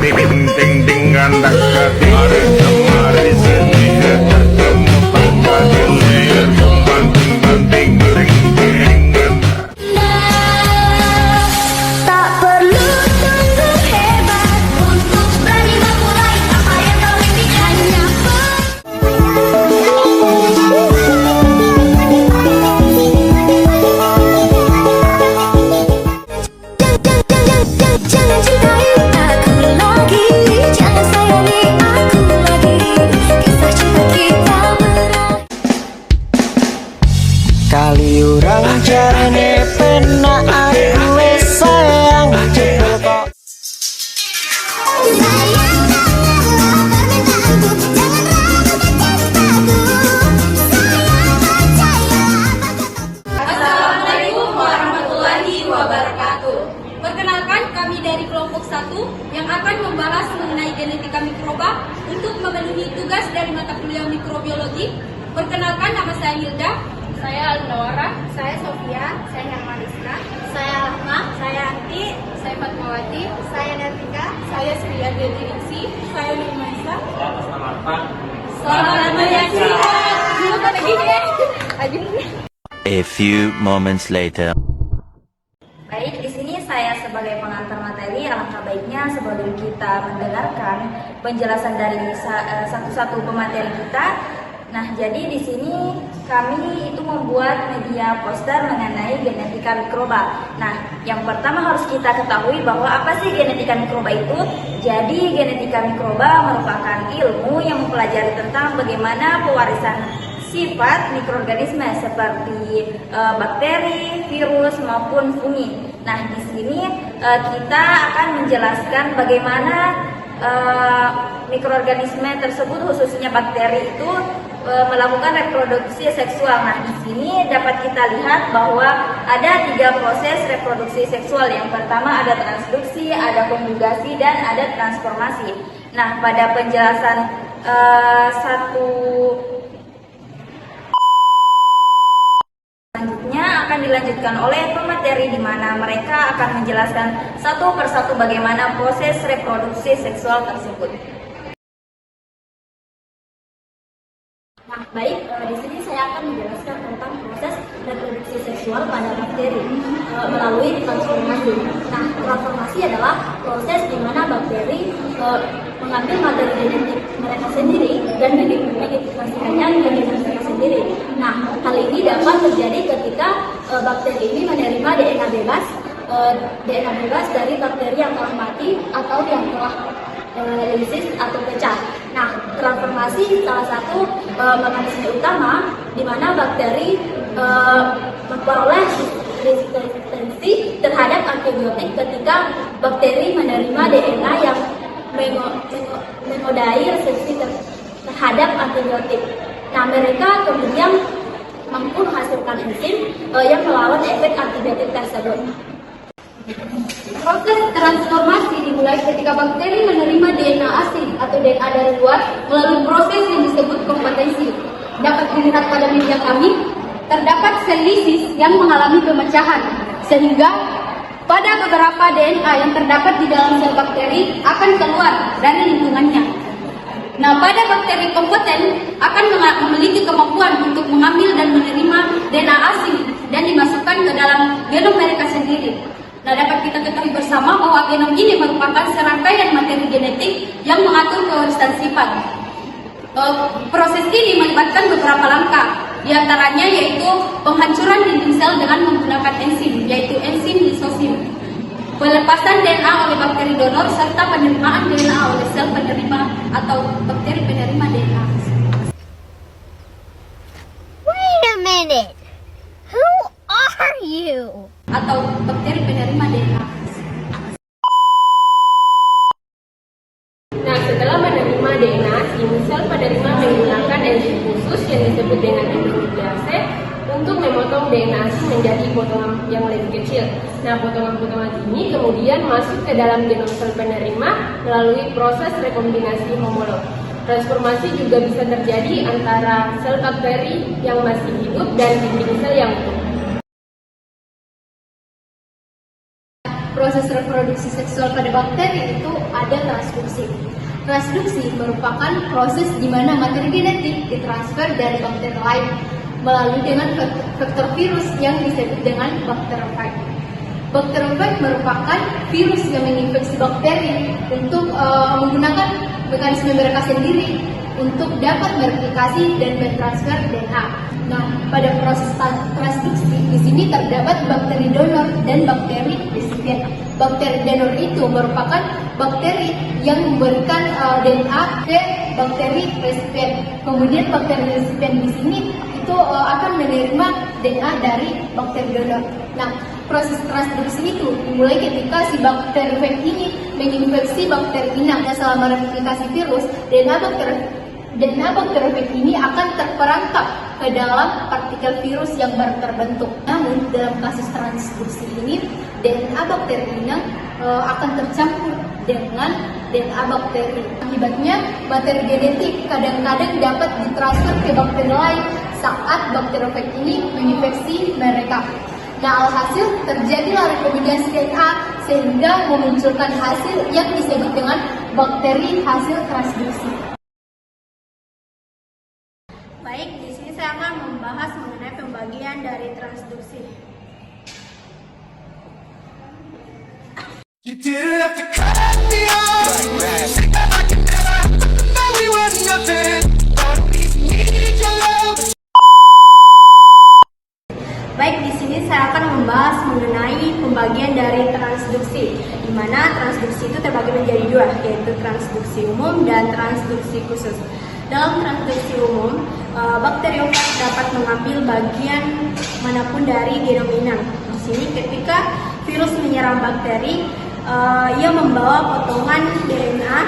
Ting ting ting gandak hari kemari sendiri ketemu tanpa dilayar banting banting ting ting gandak. Tak perlu tunggu hebat untuk berani memulai apa yang kau impikan. Jangan cintai aku lagi, jangan sayangi aku lagi. Kisah cinta kita berakhir. Kali urang jarane pena aku wis sayang jebul kok. Assalamualaikum warahmatullahi wabarakatuh. Perkenalkan, kami dari kelompok 1 yang akan membahas mengenai genetika mikroba untuk memenuhi tugas dari mata kuliah mikrobiologi. Perkenalkan, nama saya Hilda. Saya Alnora. Saya Sofia. Saya Hermaniska. Saya Rahma. Saya Anti. Saya Fatmawati. Saya Natika. Saya Sri Adediksi. Saya Nurmaisa. Selamat menyaksikan. A few moments later. Baik, di sini saya sebagai pengantar materi, alangkah baiknya sebelum kita mendengarkan penjelasan dari satu-satu pemateri kita. Nah, jadi di sini kami itu membuat media poster mengenai genetika mikroba. Nah, yang pertama harus kita ketahui bahwa apa sih genetika mikroba itu? Jadi, genetika mikroba merupakan ilmu yang mempelajari tentang bagaimana pewarisan sifat mikroorganisme seperti bakteri, virus maupun fungi. Nah, di sini kita akan menjelaskan bagaimana mikroorganisme tersebut, khususnya bakteri itu melakukan reproduksi seksual. Nah, di sini dapat kita lihat bahwa ada 3 proses reproduksi seksual. Yang pertama ada transduksi, ada konjugasi, dan ada transformasi. Nah, pada penjelasan selanjutnya akan dilanjutkan oleh pemateri di mana mereka akan menjelaskan satu persatu bagaimana proses reproduksi seksual tersebut. Nah, baik, di sini saya akan menjelaskan tentang proses reproduksi seksual pada bakteri melalui transformasi. Nah, transformasi adalah proses di mana bakteri mengambil materi genetik mereka sendiri dan mendedikasikannya menjadi mereka sendiri. Nah, hal ini dapat terjadi ketika bakteri ini menerima DNA bebas dari bakteri yang telah mati atau yang telah lisis atau pecah. Nah, transformasi salah satu mekanisme utama di mana bakteri memperoleh resistensi terhadap antibiotik ketika bakteri menerima DNA yang menodai resepsi terhadap antibiotik. Nah, mereka kemudian mampu menghasilkan enzim yang melawan efek antibiotik tersebut. Proses transformasi dimulai ketika bakteri menerima DNA asing atau DNA dari luar melalui proses yang disebut kompetensi. Dapat dilihat pada media kami, terdapat sel lisis yang mengalami pemecahan, sehingga pada beberapa DNA yang terdapat di dalam sel bakteri akan keluar dari lingkungannya. Nah, pada bakteri kompeten akan memiliki kemampuan untuk mengambil dan menerima DNA asing dan dimasukkan ke dalam genom mereka sendiri. Nah, dapat kita ketahui bersama bahwa genom ini merupakan serangkaian materi genetik yang mengatur pewarisan sifat. Proses ini melibatkan beberapa langkah, diantaranya yaitu penghancuran dinding sel dengan menggunakan enzim, yaitu enzim lisosim, pelepasan DNA oleh bakteri donor, serta penerimaan DNA oleh sel penerima atau bakteri penerima DNA. Wait a minute. Who are you? Atau bakteri penerima DNA. Nah, setelah menerima DNA, sel penerima menggunakan enzim khusus yang disebut dengan endonuklease untuk memotong DNA menjadi potongan yang lebih kecil. Nah, potongan-potongan ini kemudian masuk ke dalam genom sel penerima melalui proses rekombinasi homolog. Transformasi juga bisa terjadi antara sel bakteri yang masih hidup dan dinding sel yang utuh. proses reproduksi seksual pada bakteri itu ada transduksi. Transduksi merupakan proses di mana materi genetik ditransfer dari bakteri lain melalui dengan vektor virus yang disebut dengan bakterofag. Bakterofag merupakan virus yang menginfeksi bakteri untuk menggunakan mekanisme mereka sendiri untuk dapat mereplikasi dan mentransfer DNA. Nah, pada proses transduksi di sini terdapat bakteri donor dan bakteri resipien. Bakteri donor itu merupakan bakteri yang memberikan DNA ke bakteri resipien. Kemudian bakteri resipien di sini itu akan menerima DNA dari bakteri donor. Nah, proses transduksi itu dimulai ketika si bakteri fag ini menginfeksi bakteri inang, dan selama replikasi virus, DNA bakteri fag ini akan terperangkap ke dalam partikel virus yang baru terbentuk. Namun dalam kasus transduksi ini, DNA bakteri inang akan tercampur dengan DNA bakteri. Akibatnya, materi genetik kadang-kadang dapat ditransfer ke bakteri lain saat bakteri fag ini menginfeksi mereka. Nah, alhasil terjadilah rekomendasi DNA sehingga memunculkan hasil yang disebut dengan bakteri hasil transduksi. Baik, di sini saya akan membahas mengenai pembagian dari transduksi. You didn't have to cut me off. Say that I could never, that we were nothing. But we need your love. Baik, di sini saya akan membahas mengenai pembagian dari transduksi, di mana transduksi itu terbagi menjadi dua, yaitu transduksi umum dan transduksi khusus. Dalam transduksi umum, bakteriofag dapat mengambil bagian manapun dari genom inang. Di sini ketika virus menyerang bakteri, ia membawa potongan DNA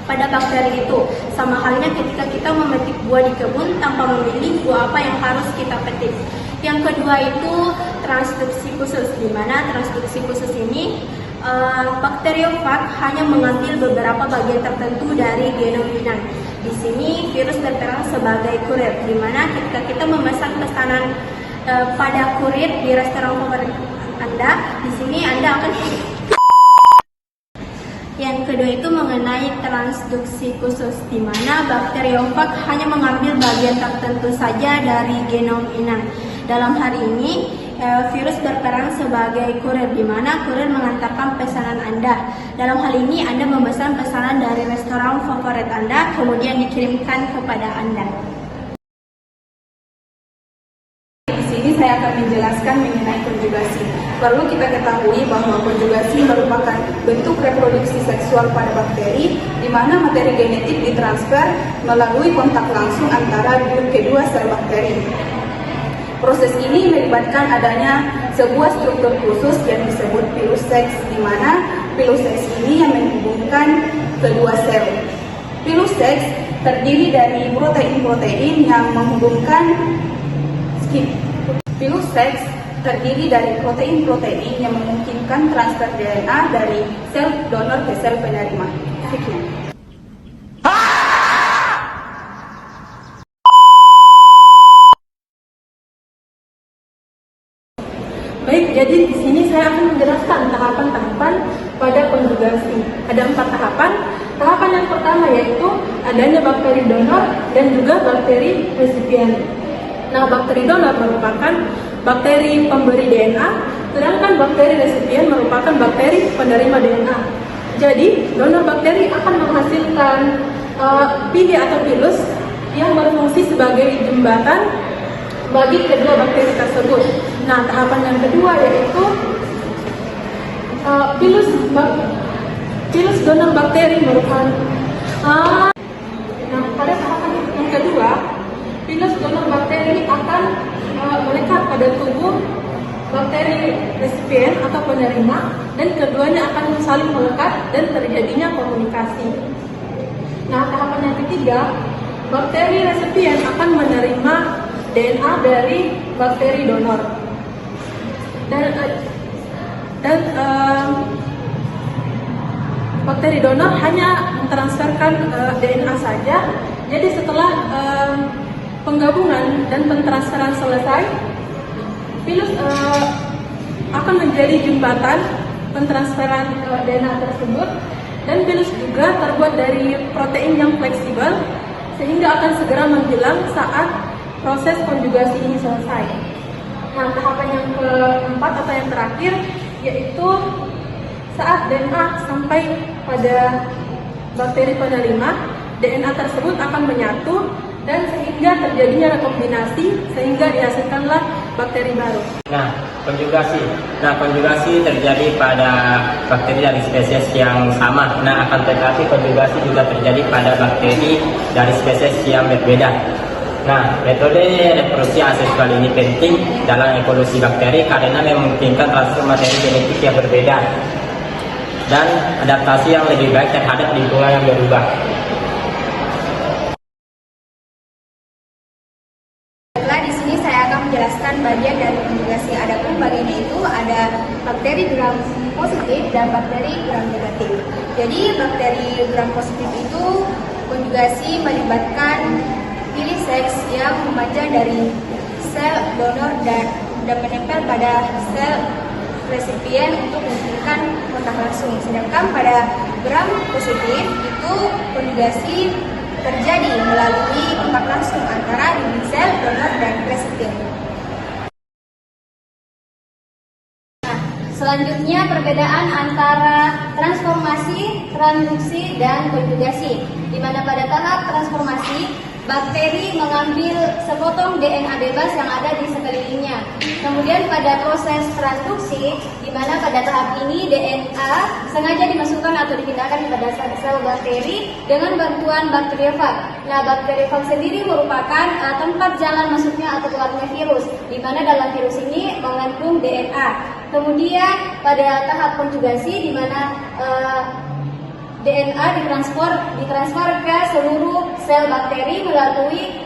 pada bakteri itu. Sama halnya ketika kita memetik buah di kebun tanpa memilih buah apa yang harus kita petik. Yang kedua itu transduksi khusus, di mana transduksi khusus ini bakteriofag hanya mengambil beberapa bagian tertentu dari genom inang. Di sini virus berperan sebagai kurir, di mana ketika kita memesan pesanan pada kurir di restoran favorit Anda, di sini Anda akan. Yang kedua itu mengenai transduksi khusus, di mana bakteriofag hanya mengambil bagian tertentu saja dari genom inang. Dalam hal ini, virus berperan sebagai kurir, di mana kurir mengantarkan pesanan Anda. Dalam hal ini, Anda memesan pesanan dari restoran favorit Anda, kemudian dikirimkan kepada Anda. Di sini saya akan menjelaskan mengenai konjugasi. Perlu kita ketahui bahwa konjugasi merupakan bentuk reproduksi seksual pada bakteri, di mana materi genetik ditransfer melalui kontak langsung antara kedua sel bakteri. Proses ini melibatkan adanya sebuah struktur khusus yang disebut pilus seks, di mana pilus seks ini yang menghubungkan kedua sel. Pilus seks terdiri dari protein-protein yang menghubungkan pilus seks terdiri dari protein-protein yang memungkinkan transfer DNA dari sel donor ke sel penerima. Sekian. Baik, jadi di sini saya akan menjelaskan tahapan-tahapan pada konjugasi. Ada 4 tahapan. Tahapan yang pertama yaitu adanya bakteri donor dan juga bakteri resipien. Nah, bakteri donor merupakan bakteri pemberi DNA, sedangkan bakteri resipien merupakan bakteri penerima DNA. Jadi, donor bakteri akan menghasilkan pili atau pilus yang berfungsi sebagai jembatan bagi kedua bakteri tersebut. Nah, tahapan yang kedua yaitu pilus donor bakteri merupakan nah, pada tahapan yang kedua, pilus donor bakteri akan melekat pada tubuh bakteri resipien atau penerima, dan keduanya akan saling melekat dan terjadinya komunikasi. Nah, tahapan yang ketiga, bakteri resipien akan menerima DNA dari bakteri donor, dan bakteri donor hanya mentransferkan DNA saja. Jadi setelah penggabungan dan pentransferan selesai, pilus akan menjadi jembatan pentransferan DNA tersebut, dan virus juga terbuat dari protein yang fleksibel sehingga akan segera menghilang saat proses konjugasi ini selesai. Nah, tahapan yang keempat atau yang terakhir yaitu saat DNA sampai pada bakteri penerima, DNA tersebut akan menyatu dan sehingga terjadinya rekombinasi sehingga dihasilkanlah bakteri baru. Nah, konjugasi terjadi pada bakteri dari spesies yang sama. Nah, akan tetapi konjugasi juga terjadi pada bakteri dari spesies yang berbeda. Nah, metode reproduksi aseksual ini penting dalam evolusi bakteri karena memungkinkan transfer materi genetik yang berbeda dan adaptasi yang lebih baik terhadap lingkungan yang berubah. Setelah di sini saya akan menjelaskan bagian dari konjugasi. Adapun bagiannya itu ada bakteri gram positif dan bakteri gram negatif. Jadi bakteri gram positif itu konjugasi melibatkan pilih seks yang memanjang dari sel donor dan menempel pada sel resipien untuk menghasilkan kontak langsung. Sedangkan pada gram positif itu konjugasi terjadi melalui kontak langsung antara dinding sel donor dan resipien. Selanjutnya perbedaan antara transformasi, transduksi, dan konjugasi. Di mana pada tahap transformasi, bakteri mengambil sepotong DNA bebas yang ada di sekelilingnya. Kemudian pada proses transduksi, di mana pada tahap ini DNA sengaja dimasukkan atau dipindahkan kepada sel bakteri dengan bantuan bakteriofag. Nah, bakteriofag sendiri merupakan tempat jalan masuknya atau keluarnya virus, di mana dalam virus ini mengandung DNA. Kemudian pada tahap konjugasi, di mana DNA ditransfer ke seluruh sel bakteri melalui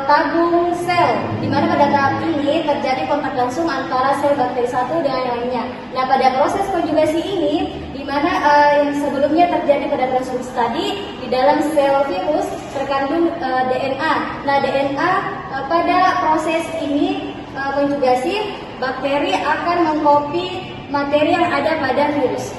tabung sel, di mana pada tahap ini terjadi kontak langsung antara sel bakteri satu dengan yang lainnya. Nah, pada proses konjugasi ini, di mana yang sebelumnya terjadi pada transduksi tadi, di dalam sel virus terkandung DNA. Nah, DNA pada proses ini konjugasi, bakteri akan mengcopy materi yang ada pada virus.